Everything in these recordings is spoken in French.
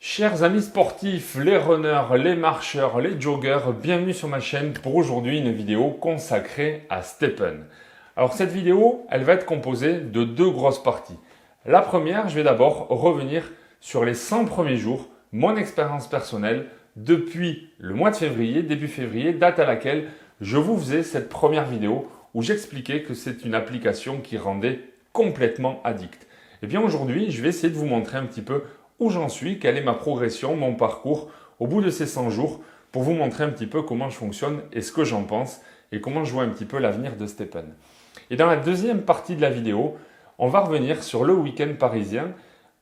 Chers amis sportifs, les runners, les marcheurs, les joggers, bienvenue sur ma chaîne pour aujourd'hui une vidéo consacrée à Stepen. Alors cette vidéo, elle va être composée de deux grosses parties. La première, je vais d'abord revenir sur les 100 premiers jours, mon expérience personnelle depuis le mois de février, début février, date à laquelle je vous faisais cette première vidéo où j'expliquais que c'est une application qui rendait complètement addict. Et bien aujourd'hui, je vais essayer de vous montrer un petit peu où j'en suis, quelle est ma progression, mon parcours au bout de ces 100 jours pour vous montrer un petit peu comment je fonctionne et ce que j'en pense et comment je vois un petit peu l'avenir de Stepen. Et dans la deuxième partie de la vidéo, on va revenir sur le week-end parisien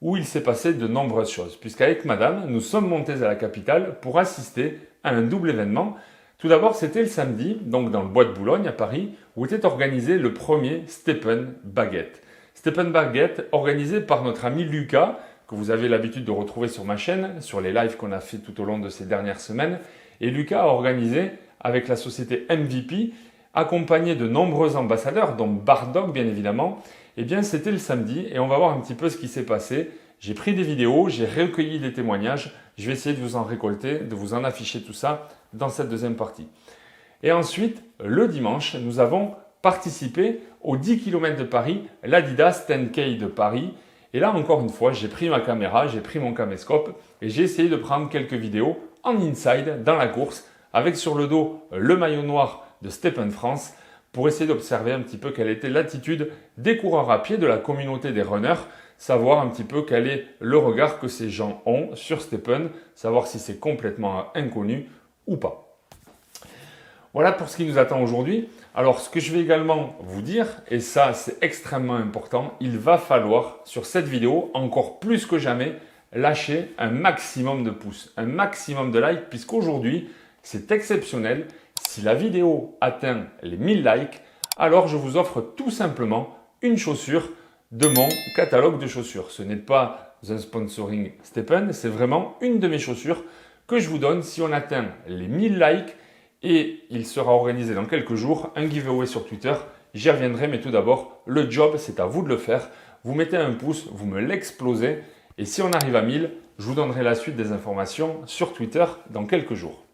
où il s'est passé de nombreuses choses. Puisqu'avec madame, nous sommes montés à la capitale pour assister à un double événement. Tout d'abord, c'était le samedi, donc dans le bois de Boulogne à Paris, où était organisé le premier Stepen Baguette. Stepen Baguette organisé par notre ami Lucas, que vous avez l'habitude de retrouver sur ma chaîne, sur les lives qu'on a fait tout au long de ces dernières semaines. Et Lucas a organisé avec la société MVP, accompagné de nombreux ambassadeurs, dont Bardock bien évidemment. Eh bien c'était le samedi et on va voir un petit peu ce qui s'est passé. J'ai pris des vidéos, j'ai recueilli des témoignages. Je vais essayer de vous en récolter, de vous en afficher tout ça dans cette deuxième partie. Et ensuite, le dimanche, nous avons participé aux 10 km de Paris, l'Adidas 10K de Paris. Et là, encore une fois, j'ai pris ma caméra, j'ai pris mon caméscope et j'ai essayé de prendre quelques vidéos en inside dans la course avec sur le dos le maillot noir de Stepen France pour essayer d'observer un petit peu quelle était l'attitude des coureurs à pied, de la communauté des runners, savoir un petit peu quel est le regard que ces gens ont sur Stepen, savoir si c'est complètement inconnu ou pas. Voilà pour ce qui nous attend aujourd'hui. Alors, ce que je vais également vous dire, et ça c'est extrêmement important, il va falloir sur cette vidéo, encore plus que jamais, lâcher un maximum de pouces, un maximum de likes, puisqu'aujourd'hui, c'est exceptionnel. Si la vidéo atteint les 1000 likes, alors je vous offre tout simplement une chaussure de mon catalogue de chaussures. Ce n'est pas un sponsoring Stepen, c'est vraiment une de mes chaussures que je vous donne si on atteint les 1000 likes. Et il sera organisé dans quelques jours, un giveaway sur Twitter. J'y reviendrai, mais tout d'abord, le job, c'est à vous de le faire. Vous mettez un pouce, vous me l'explosez. Et si on arrive à 1000, je vous donnerai la suite des informations sur Twitter dans quelques jours.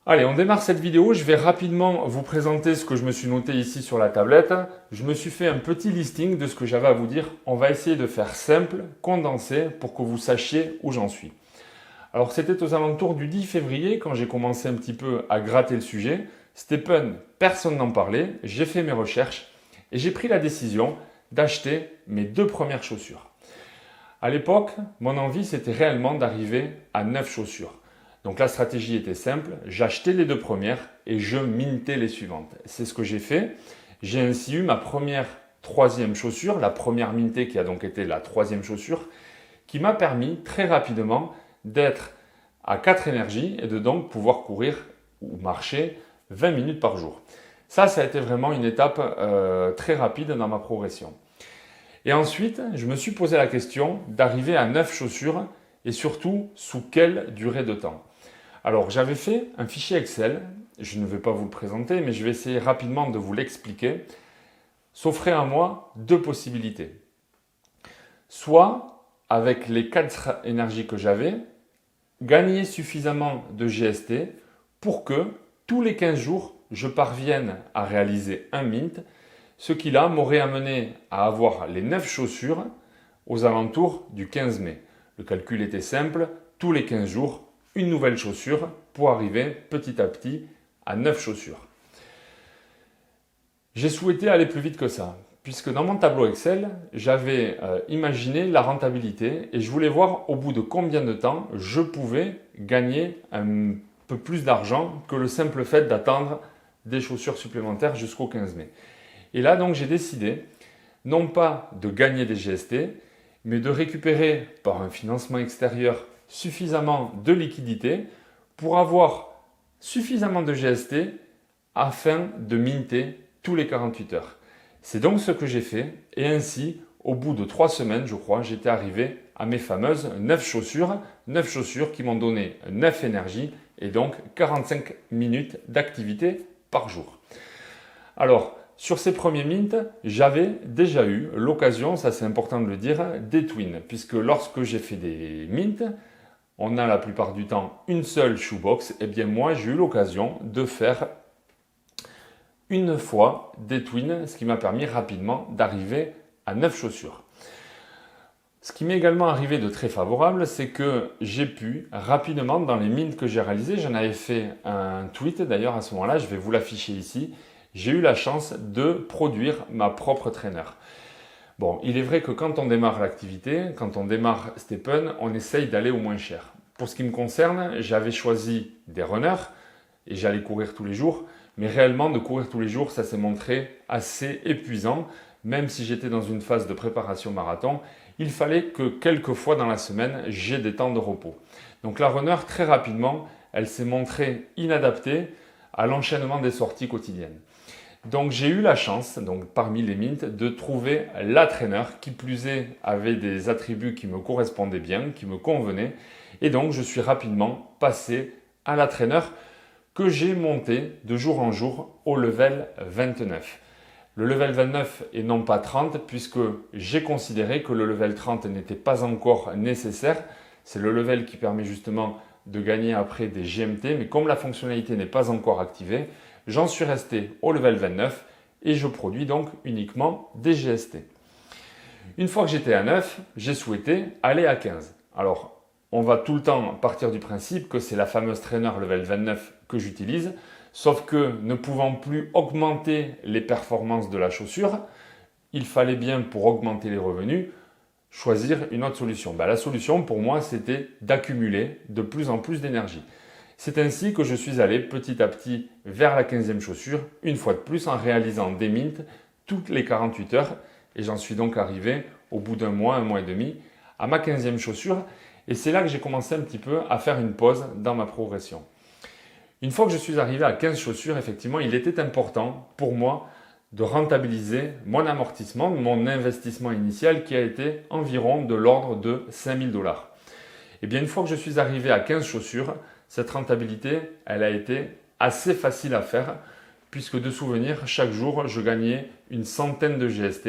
Allez, on démarre cette vidéo. Je vais rapidement vous présenter ce que je me suis noté ici sur la tablette. Je me suis fait un petit listing de ce que j'avais à vous dire. On va essayer de faire simple, condensé, pour que vous sachiez où j'en suis. Alors c'était aux alentours du 10 février quand j'ai commencé un petit peu à gratter le sujet. Stepen, personne n'en parlait, j'ai fait mes recherches et j'ai pris la décision d'acheter mes deux premières chaussures. À l'époque, mon envie c'était réellement d'arriver à 9 chaussures. Donc la stratégie était simple, j'achetais les deux premières et je mintais les suivantes. C'est ce que j'ai fait. J'ai ainsi eu ma troisième chaussure, la première mintée qui a donc été la troisième chaussure, qui m'a permis très rapidement d'être à 4 énergies et de donc pouvoir courir ou marcher 20 minutes par jour. Ça a été vraiment une étape très rapide dans ma progression. Et ensuite, je me suis posé la question d'arriver à 9 chaussures et surtout sous quelle durée de temps. Alors j'avais fait un fichier Excel, je ne vais pas vous le présenter, mais je vais essayer rapidement de vous l'expliquer. S'offrait à moi deux possibilités. Soit avec les 4 énergies que j'avais, gagner suffisamment de GST pour que tous les 15 jours, je parvienne à réaliser un mint, ce qui là m'aurait amené à avoir les 9 chaussures aux alentours du 15 mai. Le calcul était simple, tous les 15 jours, une nouvelle chaussure pour arriver petit à petit à 9 chaussures. J'ai souhaité aller plus vite que ça, puisque dans mon tableau Excel, j'avais imaginé la rentabilité et je voulais voir au bout de combien de temps je pouvais gagner un peu plus d'argent que le simple fait d'attendre des chaussures supplémentaires jusqu'au 15 mai. Et là, donc, j'ai décidé non pas de gagner des GST, mais de récupérer par un financement extérieur suffisamment de liquidité pour avoir suffisamment de GST afin de minter tous les 48 heures. C'est donc ce que j'ai fait et ainsi, au bout de 3 semaines, je crois, j'étais arrivé à mes fameuses 9 chaussures qui m'ont donné 9 énergies et donc 45 minutes d'activité par jour. Alors, sur ces premiers mints, j'avais déjà eu l'occasion, ça c'est important de le dire, des twins. Puisque lorsque j'ai fait des mints, on a la plupart du temps une seule shoebox. Et bien moi, j'ai eu l'occasion de faire une fois des twins, ce qui m'a permis rapidement d'arriver à 9 chaussures. Ce qui m'est également arrivé de très favorable, c'est que j'ai pu rapidement, dans les mints que j'ai réalisés, j'en avais fait un tweet d'ailleurs à ce moment-là, je vais vous l'afficher ici, j'ai eu la chance de produire ma propre trainer. Bon, il est vrai que quand on démarre l'activité, quand on démarre Stepn, on essaye d'aller au moins cher. Pour ce qui me concerne, j'avais choisi des runners et j'allais courir tous les jours, mais réellement de courir tous les jours, ça s'est montré assez épuisant. Même si j'étais dans une phase de préparation marathon, il fallait que quelques fois dans la semaine, j'ai des temps de repos. Donc la runner, très rapidement, elle s'est montrée inadaptée à l'enchaînement des sorties quotidiennes. Donc j'ai eu la chance, donc parmi les mints, de trouver la trainer qui plus est avait des attributs qui me correspondaient bien, qui me convenaient. Et donc je suis rapidement passé à la trainer que j'ai montée de jour en jour au level 29. Le level 29 et non pas 30 puisque j'ai considéré que le level 30 n'était pas encore nécessaire. C'est le level qui permet justement de gagner après des GMT, mais comme la fonctionnalité n'est pas encore activée, j'en suis resté au level 29 et je produis donc uniquement des GST. Une fois que j'étais à 9, j'ai souhaité aller à 15. Alors, on va tout le temps partir du principe que c'est la fameuse trainer level 29 que j'utilise. Sauf que ne pouvant plus augmenter les performances de la chaussure, il fallait bien pour augmenter les revenus choisir une autre solution. La solution pour moi c'était d'accumuler de plus en plus d'énergie. C'est ainsi que je suis allé petit à petit vers la 15e chaussure, une fois de plus en réalisant des mints toutes les 48 heures et j'en suis donc arrivé au bout d'un mois et demi à ma 15e chaussure et c'est là que j'ai commencé un petit peu à faire une pause dans ma progression. Une fois que je suis arrivé à 15 chaussures, effectivement, il était important pour moi de rentabiliser mon amortissement, mon investissement initial qui a été environ de l'ordre de 5 000 $. Et bien, une fois que je suis arrivé à 15 chaussures, cette rentabilité, elle a été assez facile à faire puisque de souvenir, chaque jour, je gagnais une centaine de GST.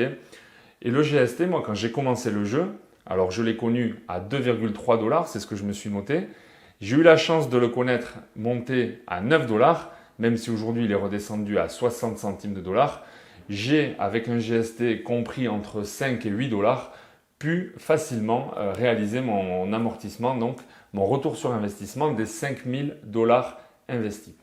Et le GST, moi, quand j'ai commencé le jeu, alors je l'ai connu à 2,3 $, c'est ce que je me suis noté. J'ai eu la chance de le connaître monté à 9 $, même si aujourd'hui il est redescendu à 60 centimes de dollars. J'ai, avec un GST compris entre 5 et 8 $, pu facilement réaliser mon amortissement, donc mon retour sur investissement des 5 000 $ investis.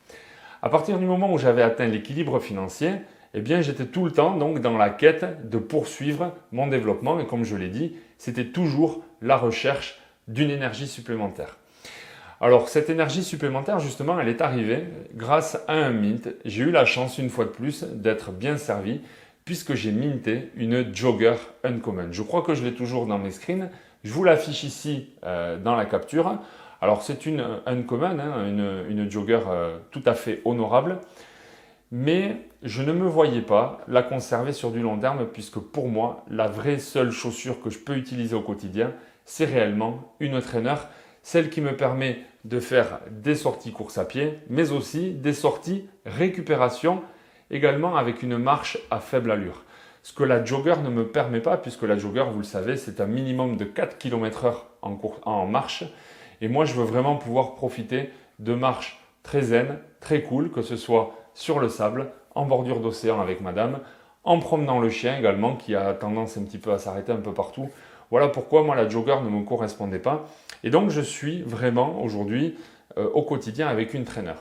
À partir du moment où j'avais atteint l'équilibre financier, eh bien j'étais tout le temps donc dans la quête de poursuivre mon développement et comme je l'ai dit, c'était toujours la recherche d'une énergie supplémentaire. Alors cette énergie supplémentaire justement elle est arrivée grâce à un mint. J'ai eu la chance une fois de plus d'être bien servi puisque j'ai minté une Jogger Uncommon. Je crois que je l'ai toujours dans mes screens. Je vous l'affiche ici dans la capture. Alors c'est une Uncommon, une Jogger tout à fait honorable. Mais je ne me voyais pas la conserver sur du long terme puisque pour moi la vraie seule chaussure que je peux utiliser au quotidien c'est réellement une trainer. Celle qui me permet de faire des sorties course à pied, mais aussi des sorties récupération, également avec une marche à faible allure. Ce que la Jogger ne me permet pas, puisque la Jogger, vous le savez, c'est un minimum de 4 km/h en marche. Et moi, je veux vraiment pouvoir profiter de marches très zen, très cool, que ce soit sur le sable, en bordure d'océan avec madame, en promenant le chien également, qui a tendance un petit peu à s'arrêter un peu partout. Voilà pourquoi moi la Jogger ne me correspondait pas. Et donc je suis vraiment aujourd'hui au quotidien avec une trainer.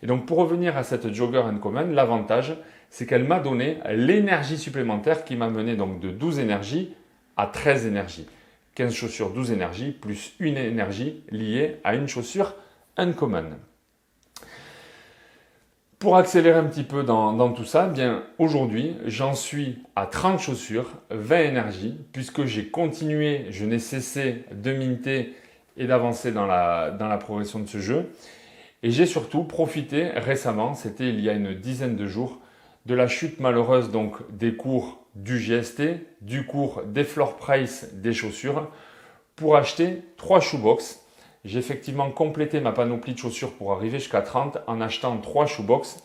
Et donc pour revenir à cette Jogger Uncommon, l'avantage c'est qu'elle m'a donné l'énergie supplémentaire qui m'a mené donc de 12 énergies à 13 énergies. 15 chaussures, 12 énergies, plus une énergie liée à une chaussure Uncommon. Pour accélérer un petit peu dans tout ça, bien aujourd'hui, j'en suis à 30 chaussures, 20 énergies, puisque j'ai continué, je n'ai cessé de minter et d'avancer dans la progression de ce jeu. Et j'ai surtout profité récemment, c'était il y a une dizaine de jours, de la chute malheureuse donc des cours du GST, du cours des floor price des chaussures, pour acheter 3 shoebox. J'ai effectivement complété ma panoplie de chaussures pour arriver jusqu'à 30 en achetant 3 shoebox.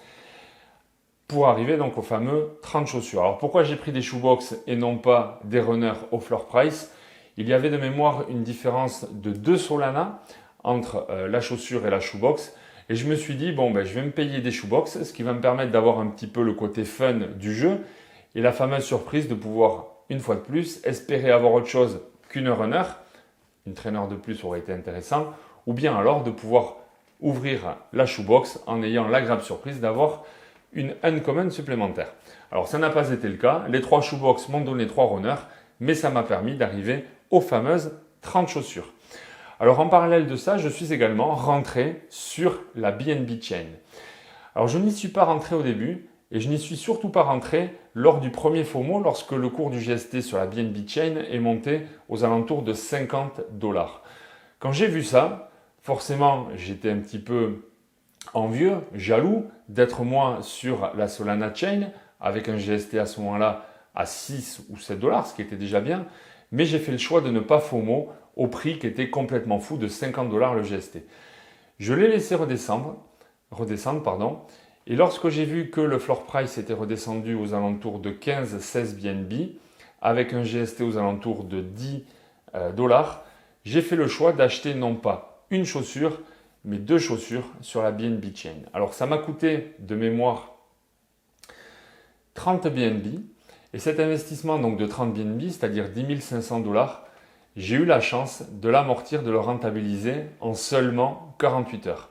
pour arriver donc aux fameux 30 chaussures. Alors pourquoi j'ai pris des shoebox et non pas des runners au floor price? Il y avait de mémoire une différence de 2 Solana entre la chaussure et la shoebox. Et je me suis dit, bon, ben, je vais me payer des shoebox, ce qui va me permettre d'avoir un petit peu le côté fun du jeu et la fameuse surprise de pouvoir, une fois de plus, espérer avoir autre chose qu'une runner. Une traîneur de plus aurait été intéressant. Ou bien alors de pouvoir ouvrir la shoebox en ayant l'agréable surprise d'avoir une uncommon supplémentaire. Alors ça n'a pas été le cas. Les 3 shoebox m'ont donné 3 runners, mais ça m'a permis d'arriver aux fameuses 30 chaussures. Alors en parallèle de ça, je suis également rentré sur la BNB Chain. Alors je n'y suis pas rentré au début et je n'y suis surtout pas rentré lors du premier FOMO lorsque le cours du GST sur la BNB Chain est monté aux alentours de 50 $. Quand j'ai vu ça, forcément j'étais un petit peu envieux, jaloux d'être moi sur la Solana Chain avec un GST à ce moment-là à 6 ou 7 $, ce qui était déjà bien. Mais j'ai fait le choix de ne pas FOMO au prix qui était complètement fou de 50 $ le GST. Je l'ai laissé redescendre, et lorsque j'ai vu que le floor price était redescendu aux alentours de 15-16 BNB, avec un GST aux alentours de 10 $, j'ai fait le choix d'acheter non pas une chaussure, mais 2 chaussures sur la BNB Chain. Alors ça m'a coûté de mémoire 30 BNB, et cet investissement donc de 30 BNB, c'est-à-dire 10 500 $, j'ai eu la chance de l'amortir, de le rentabiliser en seulement 48 heures.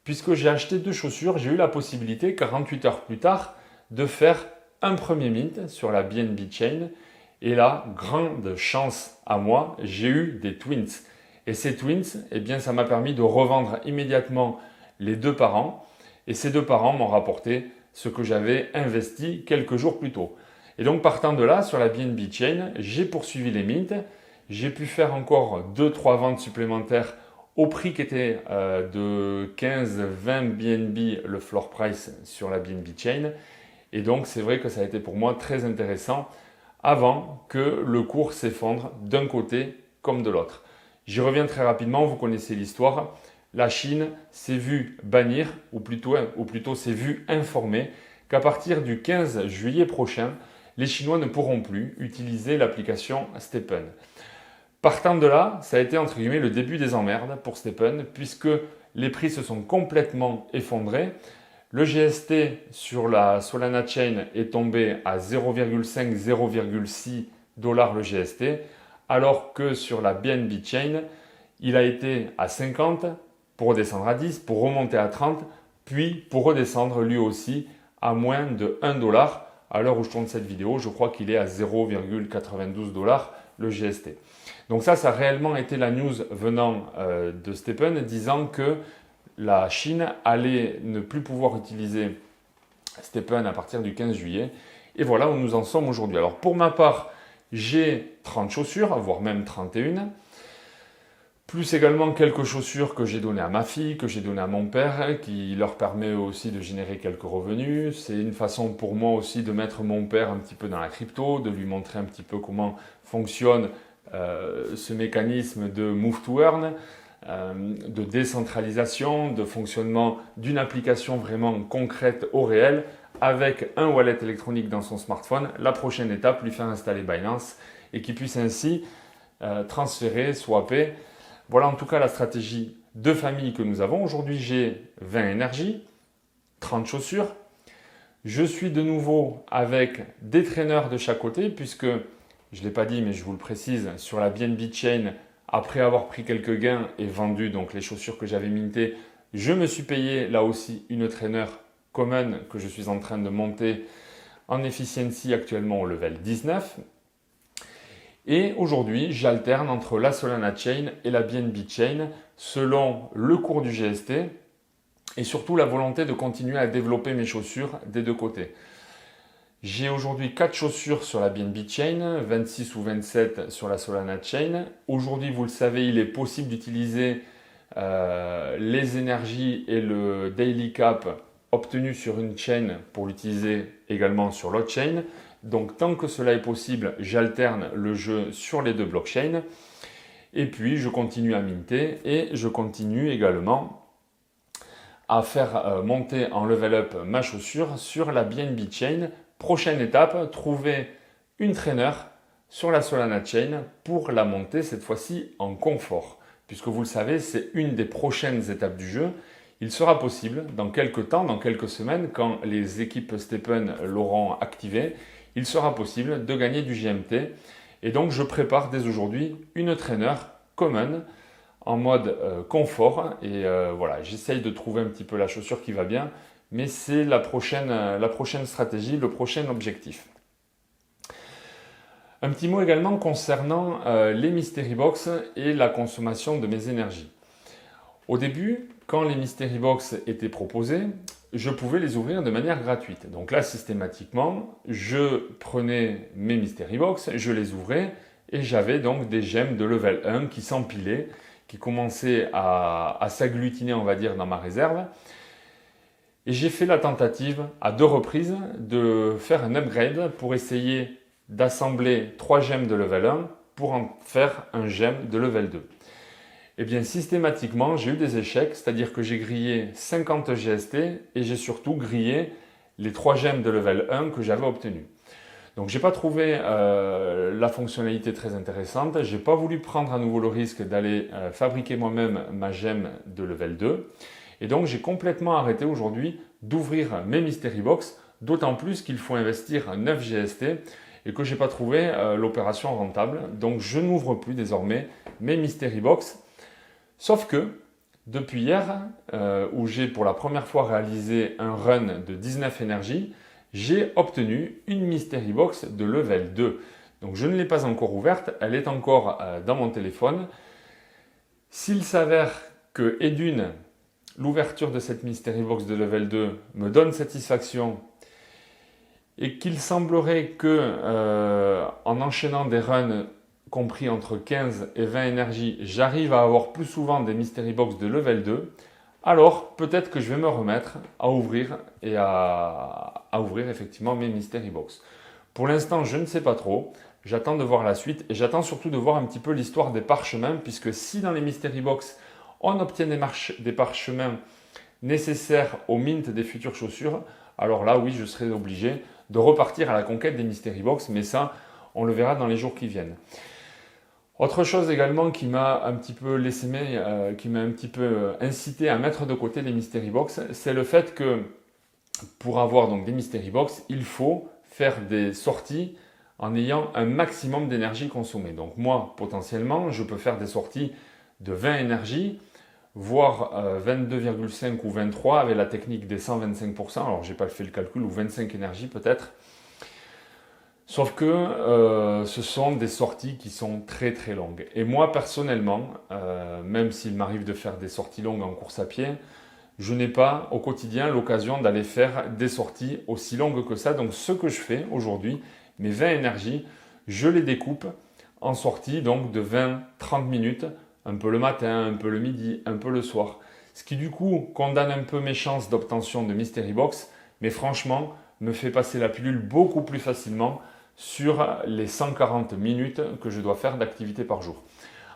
Puisque j'ai acheté 2 chaussures, j'ai eu la possibilité 48 heures plus tard de faire un premier mint sur la BNB Chain. Et là, grande chance à moi, j'ai eu des twins. Et ces twins, eh bien, ça m'a permis de revendre immédiatement les 2 parents. Et ces 2 parents m'ont rapporté ce que j'avais investi quelques jours plus tôt. Et donc partant de là, sur la BNB Chain, j'ai poursuivi les mints. J'ai pu faire encore 2-3 ventes supplémentaires au prix qui était de 15-20 BNB le floor price sur la BNB Chain. Et donc c'est vrai que ça a été pour moi très intéressant avant que le cours s'effondre d'un côté comme de l'autre. J'y reviens très rapidement, vous connaissez l'histoire. La Chine s'est vue bannir, ou plutôt s'est vue informer qu'à partir du 15 juillet prochain, les Chinois ne pourront plus utiliser l'application STEPN. Partant de là, ça a été entre guillemets le début des emmerdes pour STEPN puisque les prix se sont complètement effondrés. Le GST sur la Solana Chain est tombé à 0,5-0,6 $ le GST, alors que sur la BNB Chain, il a été à 50 pour redescendre à 10, pour remonter à 30, puis pour redescendre lui aussi à moins de 1 $. À l'heure où je tourne cette vidéo, je crois qu'il est à 0,92 $ le GST. Donc ça a réellement été la news venant de STEPN disant que la Chine allait ne plus pouvoir utiliser STEPN à partir du 15 juillet. Et voilà où nous en sommes aujourd'hui. Alors pour ma part, j'ai 30 chaussures, voire même 31. Plus également quelques chaussures que j'ai données à ma fille, que j'ai données à mon père, qui leur permet aussi de générer quelques revenus. C'est une façon pour moi aussi de mettre mon père un petit peu dans la crypto, de lui montrer un petit peu comment fonctionne ce mécanisme de move to earn, de décentralisation, de fonctionnement d'une application vraiment concrète au réel, avec un wallet électronique dans son smartphone. La prochaine étape, lui faire installer Binance et qu'il puisse ainsi transférer, swapper. Voilà en tout cas la stratégie de famille que nous avons. Aujourd'hui, j'ai 20 énergies, 30 chaussures. Je suis de nouveau avec des traîneurs de chaque côté puisque, je ne l'ai pas dit mais je vous le précise, sur la BNB Chain, après avoir pris quelques gains et vendu donc les chaussures que j'avais mintées, je me suis payé là aussi une traîneur common que je suis en train de monter en efficiency actuellement au level 19. Et aujourd'hui, j'alterne entre la Solana Chain et la BNB Chain selon le cours du GST et surtout la volonté de continuer à développer mes chaussures des 2 côtés. J'ai aujourd'hui 4 chaussures sur la BNB Chain, 26 ou 27 sur la Solana Chain. Aujourd'hui, vous le savez, il est possible d'utiliser les énergies et le daily cap obtenu sur une chain pour l'utiliser également sur l'autre chain. Donc tant que cela est possible, j'alterne le jeu sur les 2 blockchains. Et puis je continue à minter et je continue également à faire monter en level up ma chaussure sur la BNB Chain. Prochaine étape, trouver une traîneur sur la Solana Chain pour la monter cette fois-ci en confort. Puisque vous le savez, c'est une des prochaines étapes du jeu. Il sera possible dans quelques temps, dans quelques semaines, quand les équipes STEPN l'auront activé, il sera possible de gagner du GMT. Et donc je prépare dès aujourd'hui une traîneur common en mode confort. Et voilà, j'essaye de trouver un petit peu la chaussure qui va bien, mais c'est la prochaine stratégie, le prochain objectif. Un petit mot également concernant les Mystery Box et la consommation de mes énergies. Au début, quand les Mystery Box étaient proposés, je pouvais les ouvrir de manière gratuite. Donc là, systématiquement, je prenais mes Mystery Box, je les ouvrais et j'avais donc des gemmes de level 1 qui s'empilaient, qui commençaient à s'agglutiner, on va dire, dans ma réserve. Et j'ai fait la tentative à 2 reprises de faire un upgrade pour essayer d'assembler 3 gemmes de level 1 pour en faire un gemme de level 2. Eh bien, systématiquement, j'ai eu des échecs, c'est-à-dire que j'ai grillé 50 GST et j'ai surtout grillé les 3 gemmes de level 1 que j'avais obtenues. Donc, je n'ai pas trouvé la fonctionnalité très intéressante. Je n'ai pas voulu prendre à nouveau le risque d'aller fabriquer moi-même ma gemme de level 2. Et donc, j'ai complètement arrêté aujourd'hui d'ouvrir mes Mystery Box, d'autant plus qu'il faut investir 9 GST et que je n'ai pas trouvé l'opération rentable. Donc, je n'ouvre plus désormais mes Mystery Box. Sauf que, depuis hier, où j'ai pour la première fois réalisé un run de 19 énergies, j'ai obtenu une Mystery Box de level 2. Donc je ne l'ai pas encore ouverte, elle est encore dans mon téléphone. S'il s'avère que, et d'une, l'ouverture de cette Mystery Box de level 2 me donne satisfaction et qu'il semblerait que, en enchaînant des runs compris entre 15 et 20 énergies, j'arrive à avoir plus souvent des Mystery Box de level 2, alors peut-être que je vais me remettre à ouvrir et à ouvrir effectivement mes Mystery Box. Pour l'instant, je ne sais pas trop. J'attends de voir la suite et j'attends surtout de voir un petit peu l'histoire des parchemins, puisque si dans les Mystery Box, on obtient des parchemins nécessaires au mint des futures chaussures, alors là, oui, je serai obligé de repartir à la conquête des Mystery Box, mais ça, on le verra dans les jours qui viennent. Autre chose également qui m'a un petit peu qui m'a un petit peu incité à mettre de côté les Mystery Box, c'est le fait que pour avoir donc des Mystery Box, il faut faire des sorties en ayant un maximum d'énergie consommée. Donc moi, potentiellement, je peux faire des sorties de 20 énergies, voire 22,5 ou 23 avec la technique des 125%. Alors, je n'ai pas fait le calcul, ou 25 énergies peut-être. Sauf que ce sont des sorties qui sont très très longues. Et moi personnellement, même s'il m'arrive de faire des sorties longues en course à pied, je n'ai pas au quotidien l'occasion d'aller faire des sorties aussi longues que ça. Donc ce que je fais aujourd'hui, mes 20 énergies, je les découpe en sorties donc de 20-30 minutes, un peu le matin, un peu le midi, un peu le soir. Ce qui du coup condamne un peu mes chances d'obtention de Mystery Box, mais franchement me fait passer la pilule beaucoup plus facilement sur les 140 minutes que je dois faire d'activité par jour.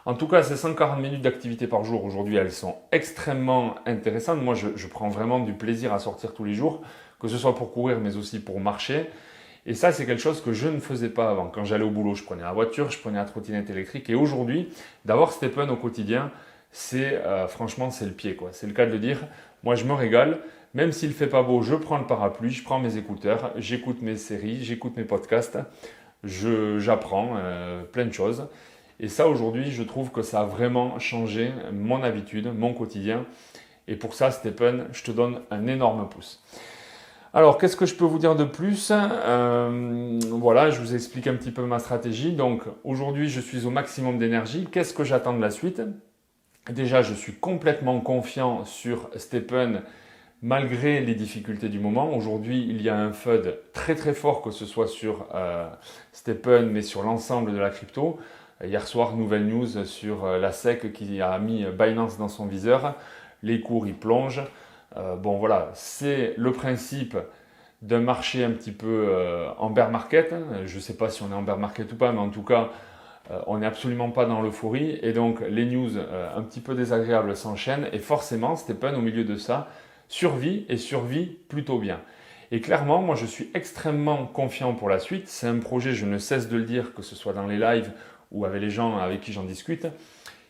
En tout cas, ces 140 minutes d'activité par jour, aujourd'hui, elles sont extrêmement intéressantes. Moi, je prends vraiment du plaisir à sortir tous les jours, que ce soit pour courir, mais aussi pour marcher. Et ça, c'est quelque chose que je ne faisais pas avant. Quand j'allais au boulot, je prenais la voiture, je prenais la trottinette électrique. Et aujourd'hui, d'avoir STEPN au quotidien, franchement, c'est le pied, quoi. C'est le cas de le dire. Moi, je me régale. Même s'il ne fait pas beau, je prends le parapluie, je prends mes écouteurs, j'écoute mes séries, j'écoute mes podcasts, j'apprends plein de choses. Et ça, aujourd'hui, je trouve que ça a vraiment changé mon habitude, mon quotidien. Et pour ça, STEPN, je te donne un énorme pouce. Alors, qu'est-ce que je peux vous dire de plus ? Voilà, je vous explique un petit peu ma stratégie. Donc, aujourd'hui, je suis au maximum d'énergie. Qu'est-ce que j'attends de la suite ? Déjà, je suis complètement confiant sur STEPN malgré les difficultés du moment. Aujourd'hui, il y a un FUD très très fort, que ce soit sur STEPN, mais sur l'ensemble de la crypto. Hier soir, nouvelle news sur la SEC qui a mis Binance dans son viseur. Les cours, ils plongent. Bon voilà, c'est le principe d'un marché un petit peu en bear market. Je ne sais pas si on est en bear market ou pas, mais en tout cas, on n'est absolument pas dans l'euphorie. Et donc, les news un petit peu désagréables s'enchaînent. Et forcément, STEPN, au milieu de ça, survit et survit plutôt bien. Et clairement, moi je suis extrêmement confiant pour la suite. C'est un projet, je ne cesse de le dire, que ce soit dans les lives ou avec les gens avec qui j'en discute,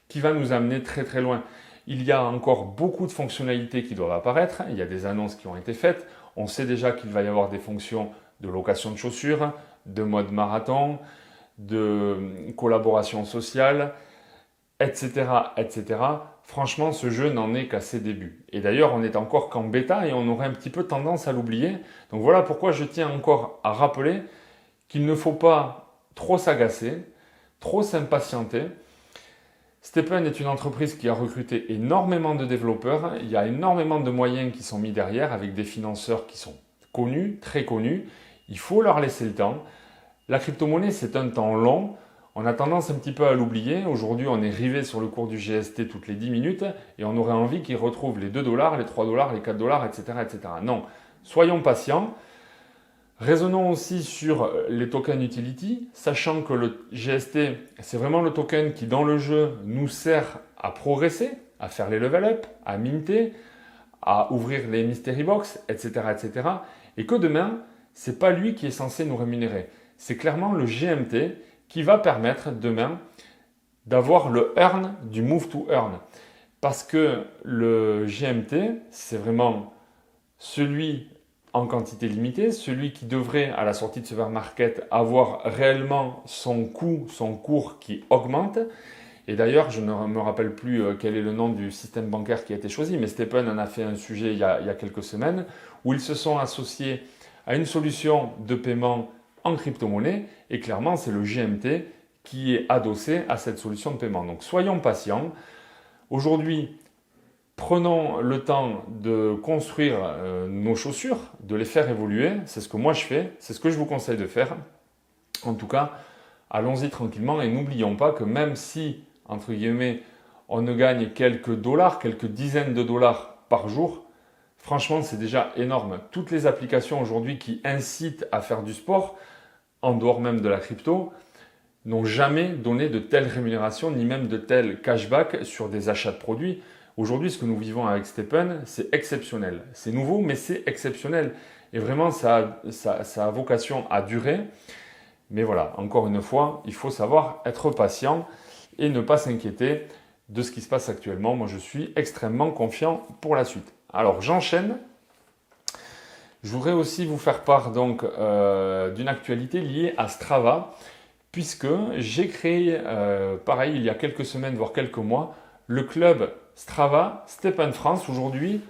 qui va nous amener très très loin. Il y a encore beaucoup de fonctionnalités qui doivent apparaître. Il y a des annonces qui ont été faites. On sait déjà qu'il va y avoir des fonctions de location de chaussures, de mode marathon, de collaboration sociale, etc., etc. Franchement, ce jeu n'en est qu'à ses débuts. Et d'ailleurs, on n'est encore qu'en bêta et on aurait un petit peu tendance à l'oublier. Donc voilà pourquoi je tiens encore à rappeler qu'il ne faut pas trop s'agacer, trop s'impatienter. Stepn est une entreprise qui a recruté énormément de développeurs. Il y a énormément de moyens qui sont mis derrière avec des financeurs qui sont connus, très connus. Il faut leur laisser le temps. La crypto-monnaie, c'est un temps long. On a tendance un petit peu à l'oublier. Aujourd'hui, on est rivé sur le cours du GST toutes les 10 minutes et on aurait envie qu'ils retrouvent les 2 $, les 3 $, les 4 $, etc., etc. Non, soyons patients. Raisonnons aussi sur les tokens utility, sachant que le GST, c'est vraiment le token qui, dans le jeu, nous sert à progresser, à faire les level up, à minter, à ouvrir les mystery box, etc., etc. Et que demain, ce n'est pas lui qui est censé nous rémunérer. C'est clairement le GMT qui va permettre demain d'avoir le earn du move to earn. Parce que le GMT, c'est vraiment celui en quantité limitée, celui qui devrait à la sortie de ce bear market avoir réellement son coût, son cours qui augmente. Et d'ailleurs, je ne me rappelle plus quel est le nom du système bancaire qui a été choisi, mais Stepn en a fait un sujet il y a quelques semaines où ils se sont associés à une solution de paiement en crypto-monnaie et clairement c'est le GMT qui est adossé à cette solution de paiement. Donc soyons patients. Aujourd'hui, prenons le temps de construire nos chaussures, de les faire évoluer. C'est ce que moi je fais, c'est ce que je vous conseille de faire. En tout cas, allons-y tranquillement et n'oublions pas que même si, entre guillemets, on ne gagne quelques dollars, quelques dizaines de dollars par jour, franchement, c'est déjà énorme. Toutes les applications aujourd'hui qui incitent à faire du sport, en dehors même de la crypto, n'ont jamais donné de telles rémunérations ni même de tels cashback sur des achats de produits. Aujourd'hui, ce que nous vivons avec Stepn, c'est exceptionnel. C'est nouveau, mais c'est exceptionnel. Et vraiment, ça a vocation à durer. Mais voilà, encore une fois, il faut savoir être patient et ne pas s'inquiéter de ce qui se passe actuellement. Moi, je suis extrêmement confiant pour la suite. Alors, j'enchaîne. Je voudrais aussi vous faire part donc d'une actualité liée à Strava, puisque j'ai créé, pareil, il y a quelques semaines, voire quelques mois, le club Strava Stepn France. Aujourd'hui,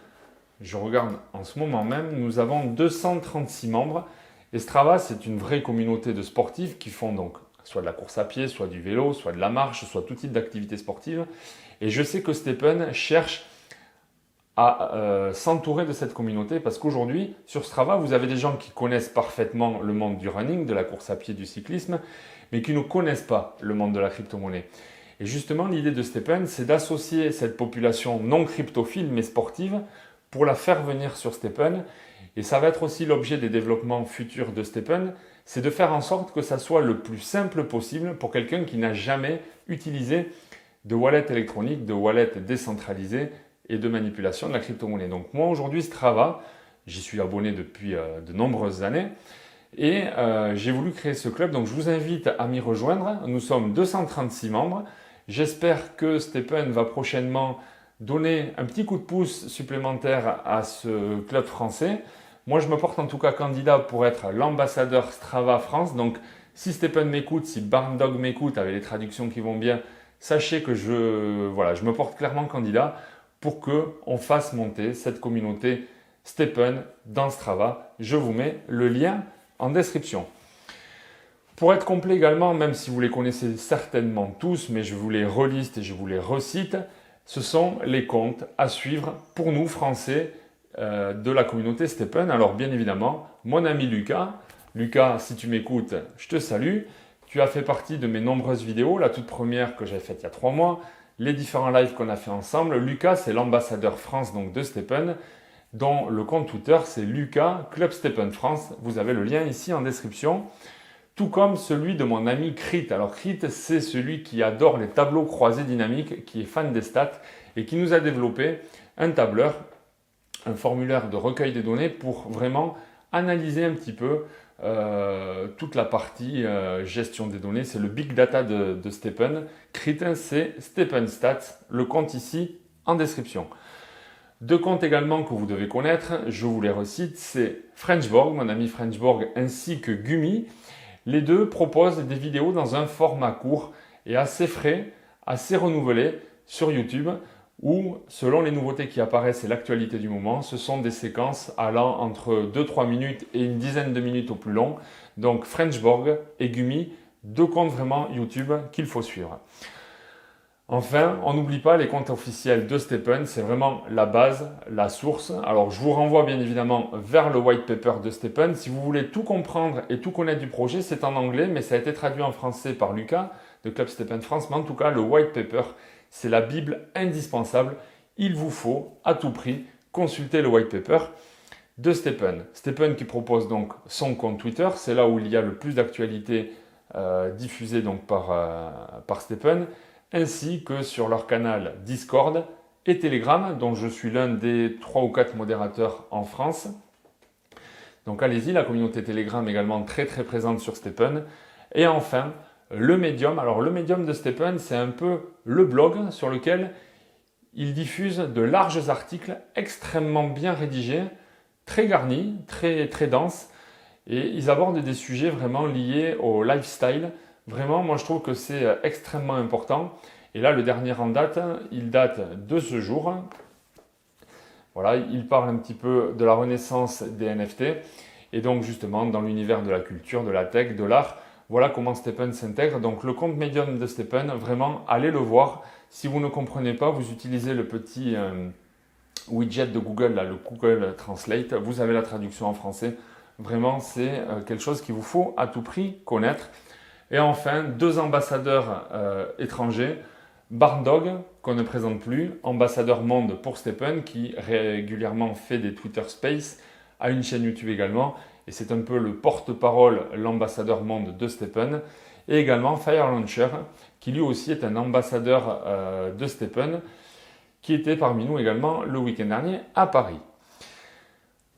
je regarde en ce moment même, nous avons 236 membres. Et Strava, c'est une vraie communauté de sportifs qui font donc soit de la course à pied, soit du vélo, soit de la marche, soit tout type d'activité sportive. Et je sais que Stepn cherche à s'entourer de cette communauté parce qu'aujourd'hui, sur Strava, vous avez des gens qui connaissent parfaitement le monde du running, de la course à pied, du cyclisme, mais qui ne connaissent pas le monde de la crypto-monnaie. Et justement, l'idée de Stepn, c'est d'associer cette population non cryptophile mais sportive pour la faire venir sur Stepn. Et ça va être aussi l'objet des développements futurs de Stepn, c'est de faire en sorte que ça soit le plus simple possible pour quelqu'un qui n'a jamais utilisé de wallet électronique, de wallet décentralisé et de manipulation de la crypto-monnaie. Donc moi aujourd'hui Strava, j'y suis abonné depuis de nombreuses années et j'ai voulu créer ce club. Donc je vous invite à m'y rejoindre. Nous sommes 236 membres. J'espère que Stepn va prochainement donner un petit coup de pouce supplémentaire à ce club français. Moi, je me porte en tout cas candidat pour être l'ambassadeur Strava France. Donc, si Stepn m'écoute, si Barndog m'écoute avec les traductions qui vont bien, sachez que je me porte clairement candidat pour qu'on fasse monter cette communauté Stepn dans Strava. Je vous mets le lien en description. Pour être complet également, même si vous les connaissez certainement tous, mais je vous les reliste et je vous les recite, ce sont les comptes à suivre pour nous, Français, de la communauté Stepn. Alors bien évidemment, mon ami Lucas. Lucas, si tu m'écoutes, je te salue. Tu as fait partie de mes nombreuses vidéos, la toute première que j'avais faite il y a 3 mois, les différents lives qu'on a fait ensemble. Lucas, c'est l'ambassadeur France donc, de Stepn, dont le compte Twitter, c'est Lucas Club Stepn France. Vous avez le lien ici en description. Tout comme celui de mon ami Crit. Alors Crit, c'est celui qui adore les tableaux croisés dynamiques, qui est fan des stats et qui nous a développé un tableur un formulaire de recueil des données pour vraiment analyser un petit peu toute la partie gestion des données. C'est le Big Data de Stephen. Kritin, c'est Stephen Stats, le compte ici en description. Deux comptes également que vous devez connaître, je vous les recite, c'est Frenchborg, mon ami Frenchborg, ainsi que Gumi. Les deux proposent des vidéos dans un format court et assez frais, assez renouvelé sur YouTube, où selon les nouveautés qui apparaissent et l'actualité du moment, ce sont des séquences allant entre 2-3 minutes et une dizaine de minutes au plus long. Donc Frenchborg et Gumi, deux comptes vraiment YouTube qu'il faut suivre. Enfin, on n'oublie pas les comptes officiels de Stephen, c'est vraiment la base, la source. Alors je vous renvoie bien évidemment vers le white paper de Stephen. Si vous voulez tout comprendre et tout connaître du projet, c'est en anglais, mais ça a été traduit en français par Lucas de Club Stephen France. Mais en tout cas, le white paper, c'est la Bible indispensable. Il vous faut à tout prix consulter le white paper de Stephen. Stephen qui propose donc son compte Twitter, c'est là où il y a le plus d'actualités diffusées donc par Stephen, ainsi que sur leur canal Discord et Telegram, dont je suis l'un des 3 ou 4 modérateurs en France. Donc allez-y, la communauté Telegram également très présente sur Stephen. Et enfin, le Medium. Alors le Medium de Stephen, c'est un peu le blog sur lequel il diffuse de larges articles extrêmement bien rédigés, très garnis, très denses. Et ils abordent des sujets vraiment liés au lifestyle. Vraiment, moi je trouve que c'est extrêmement important. Et là, le dernier en date, il date de ce jour. Voilà, il parle un petit peu de la renaissance des NFT. Et donc justement, dans l'univers de la culture, de la tech, de l'art, voilà comment Stephen s'intègre. Donc le compte Medium de Stephen, vraiment, allez le voir. Si vous ne comprenez pas, vous utilisez le petit widget de Google, là, le Google Translate. Vous avez la traduction en français. Vraiment, c'est quelque chose qu'il vous faut à tout prix connaître. Et enfin, 2 ambassadeurs étrangers. Barndog, qu'on ne présente plus, ambassadeur monde pour Stephen, qui régulièrement fait des Twitter Space, a une chaîne YouTube également, et c'est un peu le porte-parole, l'ambassadeur monde de Stephen. Et également Fire Launcher, qui lui aussi est un ambassadeur de Stephen, qui était parmi nous également le week-end dernier à Paris.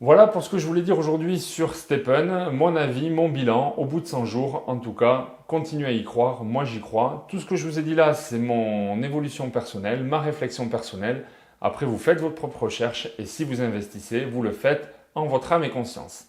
Voilà pour ce que je voulais dire aujourd'hui sur Stephen, mon avis, mon bilan, au bout de 100 jours, en tout cas, continuez à y croire, moi j'y crois. Tout ce que je vous ai dit là, c'est mon évolution personnelle, ma réflexion personnelle. Après, vous faites votre propre recherche et si vous investissez, vous le faites en votre âme et conscience.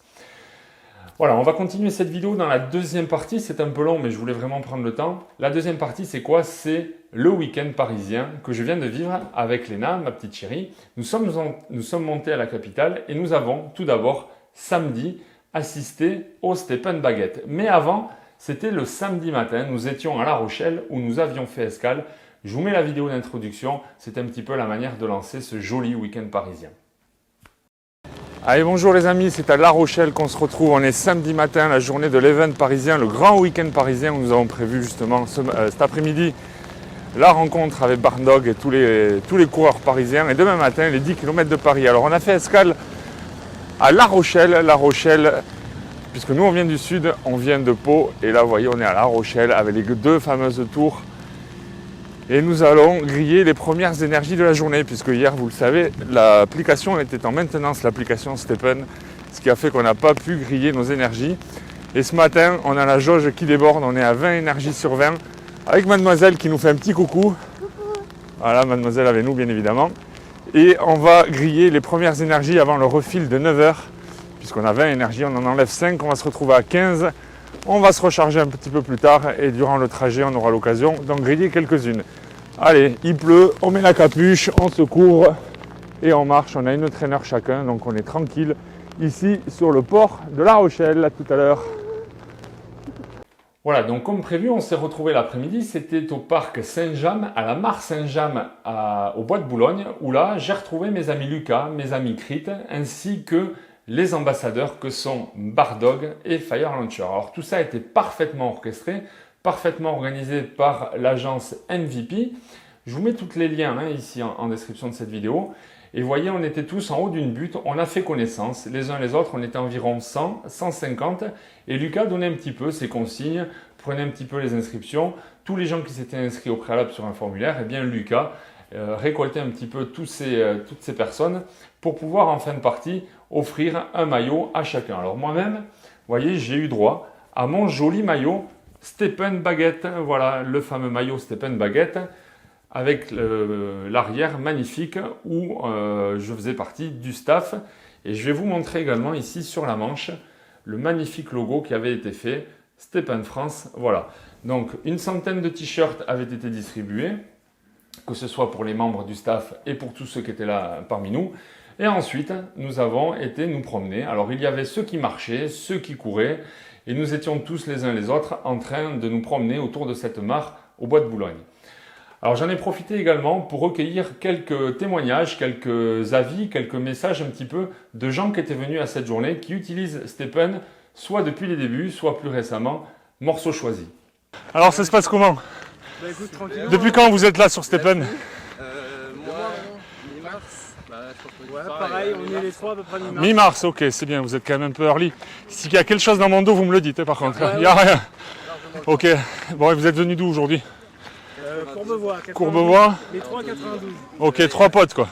Voilà, on va continuer cette vidéo dans la deuxième partie. C'est un peu long, mais je voulais vraiment prendre le temps. La deuxième partie, c'est quoi? C'est le week-end parisien que je viens de vivre avec Léna, ma petite chérie. Nous sommes montés à la capitale et nous avons tout d'abord, samedi, assisté au Stephen Baguette. Mais avant, c'était le samedi matin. Nous étions à La Rochelle où nous avions fait escale. Je vous mets la vidéo d'introduction. C'est un petit peu la manière de lancer ce joli week-end parisien. Allez, bonjour les amis, c'est à La Rochelle qu'on se retrouve. On est samedi matin, la journée de l'event parisien, le grand week-end parisien où nous avons prévu justement cet après-midi la rencontre avec Barndog et tous les coureurs parisiens. Et demain matin, les 10 km de Paris. Alors on a fait escale à La Rochelle, puisque nous on vient du sud, on vient de Pau. Et là, vous voyez, on est à La Rochelle avec les 2 fameuses tours. Et nous allons griller les premières énergies de la journée, puisque hier, vous le savez, l'application était en maintenance, l'application Stephen, ce qui a fait qu'on n'a pas pu griller nos énergies. Et ce matin, on a la jauge qui déborde, on est à 20 énergies sur 20, avec mademoiselle qui nous fait un petit coucou. Voilà, mademoiselle avec nous, bien évidemment. Et on va griller les premières énergies avant le refil de 9h, puisqu'on a 20 énergies, on en enlève 5, on va se retrouver à 15. On va se recharger un petit peu plus tard et durant le trajet, on aura l'occasion d'en griller quelques-unes. Allez, il pleut, on met la capuche, on se couvre et on marche. On a une traîneur chacun, donc on est tranquille ici sur le port de La Rochelle. À tout à l'heure. Voilà, donc comme prévu, on s'est retrouvé l'après-midi. C'était au parc Saint-James, à la mare Saint-James, au Bois de Boulogne, où là, j'ai retrouvé mes amis Lucas, mes amis Crit, ainsi que les ambassadeurs que sont Barndog et Fire Launcher. Alors tout ça a été parfaitement orchestré, parfaitement organisé par l'agence MVP. Je vous mets tous les liens ici en description de cette vidéo. Et vous voyez, on était tous en haut d'une butte, on a fait connaissance les uns les autres, on était environ 100, 150. Et Lucas donnait un petit peu ses consignes, prenait un petit peu les inscriptions. Tous les gens qui s'étaient inscrits au préalable sur un formulaire, eh bien Lucas récolter un petit peu toutes ces personnes pour pouvoir en fin de partie offrir un maillot à chacun. Alors moi-même, vous voyez, j'ai eu droit à mon joli maillot Stephen Baguette. Voilà, le fameux maillot Stephen Baguette avec l'arrière magnifique où je faisais partie du staff. Et je vais vous montrer également ici sur la manche le magnifique logo qui avait été fait, Stephen France. Voilà, donc une centaine de t-shirts avaient été distribués, que ce soit pour les membres du staff et pour tous ceux qui étaient là parmi nous. Et ensuite, nous avons été nous promener. Alors, il y avait ceux qui marchaient, ceux qui couraient, et nous étions tous les uns les autres en train de nous promener autour de cette mare au bois de Boulogne. Alors, j'en ai profité également pour recueillir quelques témoignages, quelques avis, quelques messages un petit peu de gens qui étaient venus à cette journée, qui utilisent Stephen, soit depuis les débuts, soit plus récemment, morceau choisi. Alors, ça se passe comment? Bah écoute, tranquille. Depuis quand vous êtes là sur Stephen? Moi, mi-mars. Ouais, pareil, on est les trois à peu près mi-mars. Mi-mars, ok, c'est bien, vous êtes quand même un peu early. S'il y a quelque chose dans mon dos, vous me le dites, par contre. Il n'y a rien. Ok, bon, et vous êtes venus d'où aujourd'hui? Courbevoie. Courbevoie. Les trois à 92. Ok, 3 potes quoi.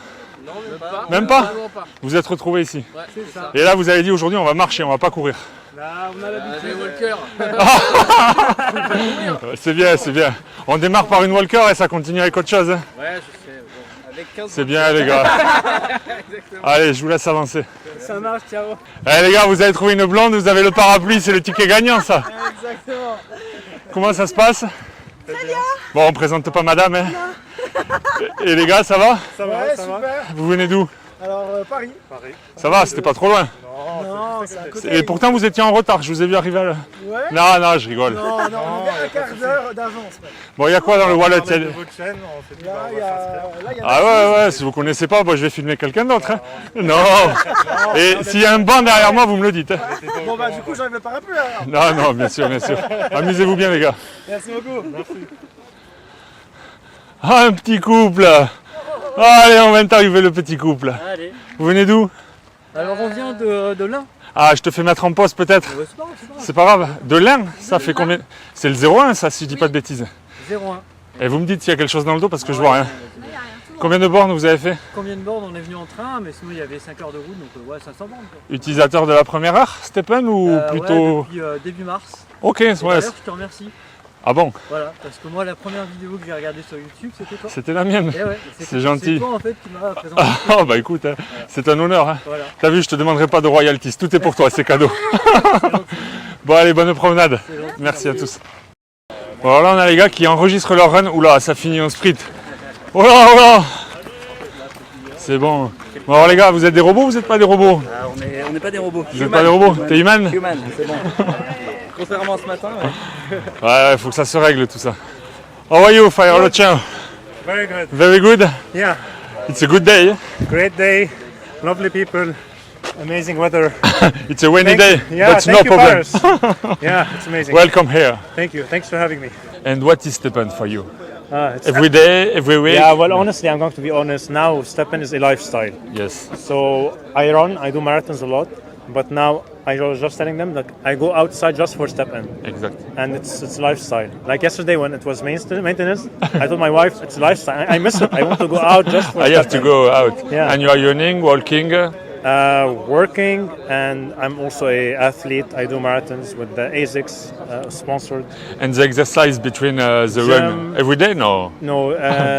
Non, même pas. Même pas? Vraiment pas. Vous vous êtes retrouvés ici. Ouais, c'est ça. Et là, vous avez dit aujourd'hui, on va marcher, on va pas courir. Là, on a l'habitude. Walker. C'est bien, c'est bien. On démarre par une walker et ça continue avec autre chose. Hein. Ouais, je sais. Bon, avec 15. C'est bien, les gars. Allez, je vous laisse avancer. Ça marche, ciao. Allez, les gars, vous avez trouvé une blonde, vous avez le parapluie, c'est le ticket gagnant, ça. Exactement. Comment ça se passe? Bon, on présente pas madame, hein. Et les gars, ça va? Ça va, ouais, ça super. Va. Vous venez d'où? Alors, Paris. Ça va, c'était pas trop loin. Non, c'est à côté. Et pourtant, vous étiez en retard, je vous ai vu arriver là. Ouais. Non, non, je rigole. Non, on a un quart d'heure d'avance. Bon, il y a quoi dans le wallet? Là, il y a Ah ouais, si vous connaissez pas, moi, je vais filmer quelqu'un d'autre. Hein. Non. Et s'il y a un banc derrière moi, vous me le dites. Hein. Bon, bah, du coup, j'enlève le parapluie alors. Non, non, bien sûr, bien sûr. Amusez-vous bien, les gars. Merci beaucoup. Merci. Ah, un petit couple. Allez, on vient d'arriver, le petit couple. Allez. Vous venez d'où? Alors, on vient de l'Ain. Ah, je te fais mettre en poste peut-être. C'est pas grave. De l'Ain, ça fait combien? C'est le 01, ça, si je dis pas de bêtises. 01. Et vous me dites s'il y a quelque chose dans le dos parce que je vois rien. Combien de bornes vous avez fait? Combien de bornes? On est venu en train, mais sinon il y avait 5 heures de route, donc ouais, 500 bornes. Utilisateur de la première heure, Stephen, ou plutôt... Ouais, depuis début mars. Ok, ouais. D'ailleurs, je te remercie. Ah bon? Voilà, parce que moi, la première vidéo que j'ai regardée sur YouTube, c'était toi. C'était la mienne. Ouais, c'est gentil. C'est toi en fait qui m'a présenté. Oh bah écoute, hein, c'est un honneur. Hein. Voilà. T'as vu, je te demanderai pas de royalties, tout est pour toi, c'est cadeau. Bon allez, bonne promenade. Merci à tous. Bon alors là on a les gars qui enregistrent leur run. Oula, ça finit en sprint. Oh là, oh là. C'est bon. Bon alors les gars, vous êtes des robots ou vous n'êtes pas des robots? On n'est pas des robots. Vous n'êtes pas des robots? T'es human? Human, c'est bon. Contrairement à ce matin. Ouais, faut que ça se règle tout ça. How are you, Fire Lochin? Very good. Very good? Yeah, It's a good day. great day, lovely people, amazing weather. It's a rainy day, Yeah, but thank no you, problem. Paris. Yeah, it's amazing. Welcome here. Thank you. Thanks for having me. And what is Stephen for you? It's, Every day, every week? yeah, well, honestly, I'm going to be honest. Now, Steppen is a lifestyle. Yes. So I run, I do marathons a lot, but now I was just telling them that I go outside just for Steppen. Exactly. And it's lifestyle. Like yesterday when it was maintenance, I told my wife it's lifestyle. I miss it. I want to go out just for I have to Steppen. go out. Yeah. And you are running, walking. Working, and I'm also an athlete. I do marathons with the ASICS sponsored. And the exercise between the run every day? No. No,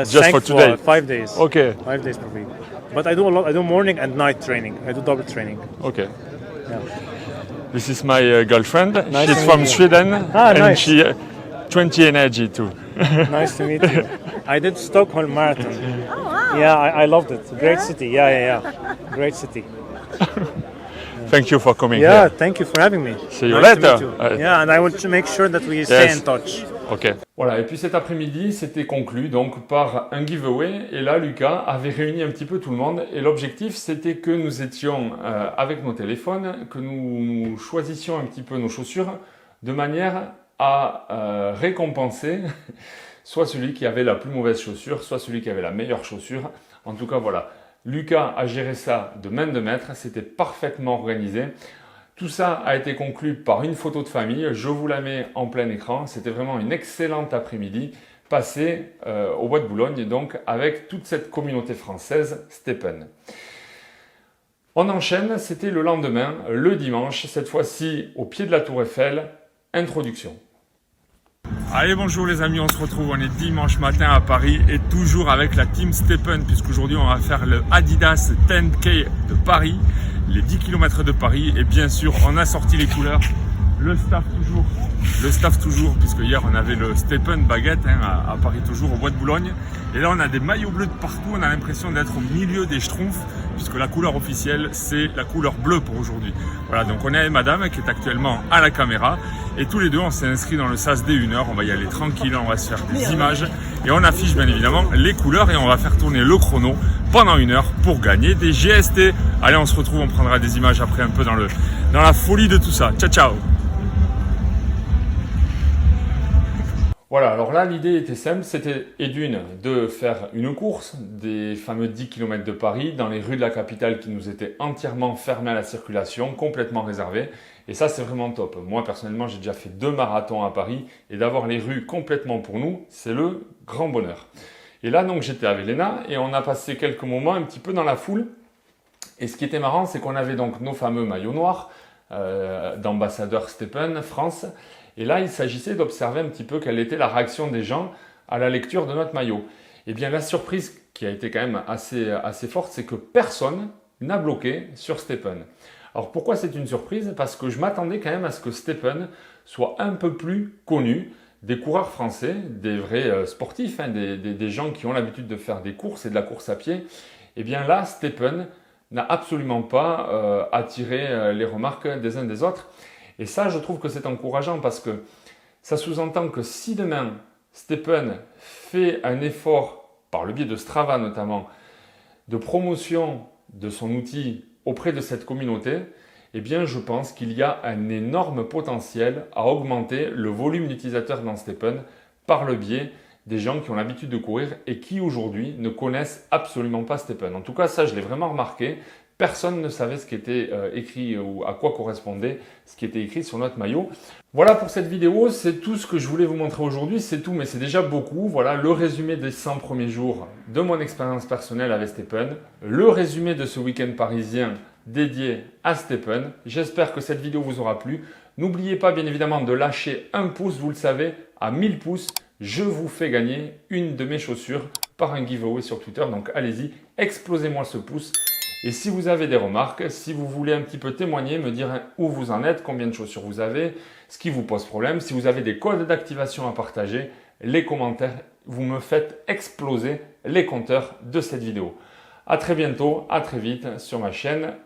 Just for today? 5 days. Okay. 5 days per week. But I do a lot. I do morning and night training. I do double training. Okay. Yeah. This is my girlfriend. Nice She's to from meet you. Sweden. Ah, and nice. she 20 energy too. Nice to meet you. I did Stockholm Marathon. Oh wow! Yeah, I loved it. Great city. Yeah. Great city. Thank you for coming Yeah, here. thank you for having me. See you Nice to later. meet you. Yeah, and I want to make sure that we stay in touch. Ok. Voilà, et puis cet après-midi, c'était conclu donc par un giveaway. Et là, Lucas avait réuni un petit peu tout le monde. Et l'objectif, c'était que nous étions avec nos téléphones, que nous choisissions un petit peu nos chaussures de manière à récompenser soit celui qui avait la plus mauvaise chaussure, soit celui qui avait la meilleure chaussure. En tout cas, voilà. Lucas a géré ça de main de maître. C'était parfaitement organisé. Tout ça a été conclu par une photo de famille, je vous la mets en plein écran, c'était vraiment une excellente après-midi. passé au Bois de Boulogne, donc avec toute cette communauté française Stepen. On enchaîne, c'était le lendemain, le dimanche, cette fois-ci au pied de la Tour Eiffel, introduction. Allez, bonjour les amis, on se retrouve, on est dimanche matin à Paris et toujours avec la team Stepen, puisqu'aujourd'hui on va faire le Adidas 10K de Paris, les 10 km de Paris, et bien sûr on a sorti les couleurs, le staff toujours, puisque hier on avait le Stepen baguette à Paris toujours, au Bois de Boulogne, et là on a des maillots bleus de partout, on a l'impression d'être au milieu des Schtroumpfs, puisque la couleur officielle c'est la couleur bleue pour aujourd'hui. Voilà, donc on est avec madame qui est actuellement à la caméra, et tous les deux on s'est inscrits dans le SAS dès 1h, on va y aller tranquille, on va se faire des images, et on affiche bien évidemment les couleurs, et on va faire tourner le chrono pendant 1 heure pour gagner des GST. Allez, on se retrouve, on prendra des images après un peu dans la folie de tout ça. Ciao ciao. Voilà, alors là l'idée était simple, c'était d'une de faire une course des fameux 10 km de Paris dans les rues de la capitale qui nous étaient entièrement fermées à la circulation, complètement réservées. Et ça c'est vraiment top. Moi personnellement j'ai déjà fait 2 marathons à Paris et d'avoir les rues complètement pour nous, c'est le grand bonheur. Et là donc j'étais avec Léna et on a passé quelques moments un petit peu dans la foule. Et ce qui était marrant c'est qu'on avait donc nos fameux maillots noirs d'ambassadeur Stepen France. Et là, il s'agissait d'observer un petit peu quelle était la réaction des gens à la lecture de notre maillot. Et bien, la surprise qui a été quand même assez forte, c'est que personne n'a bloqué sur Stepen. Alors, pourquoi c'est une surprise? Parce que je m'attendais quand même à ce que Stepen soit un peu plus connu des coureurs français, des vrais sportifs, des gens qui ont l'habitude de faire des courses et de la course à pied. Et bien là, Stepen n'a absolument pas attiré les remarques des uns des autres. Et ça, je trouve que c'est encourageant parce que ça sous-entend que si demain, Stepen fait un effort, par le biais de Strava notamment, de promotion de son outil auprès de cette communauté, eh bien, je pense qu'il y a un énorme potentiel à augmenter le volume d'utilisateurs dans Stepen par le biais des gens qui ont l'habitude de courir et qui aujourd'hui ne connaissent absolument pas Stepen. En tout cas, ça, je l'ai vraiment remarqué. Personne ne savait ce qui était écrit ou à quoi correspondait ce qui était écrit sur notre maillot. Voilà pour cette vidéo, c'est tout ce que je voulais vous montrer aujourd'hui, c'est tout, mais c'est déjà beaucoup. Voilà le résumé des 100 premiers jours de mon expérience personnelle avec Stepen, le résumé de ce week-end parisien dédié à Stepen. J'espère que cette vidéo vous aura plu. N'oubliez pas bien évidemment de lâcher un pouce, vous le savez, à 1000 pouces, je vous fais gagner une de mes chaussures par un giveaway sur Twitter. Donc allez-y, explosez-moi ce pouce. Et si vous avez des remarques, si vous voulez un petit peu témoigner, me dire où vous en êtes, combien de chaussures vous avez, ce qui vous pose problème, si vous avez des codes d'activation à partager, les commentaires, vous me faites exploser les compteurs de cette vidéo. À très bientôt, à très vite sur ma chaîne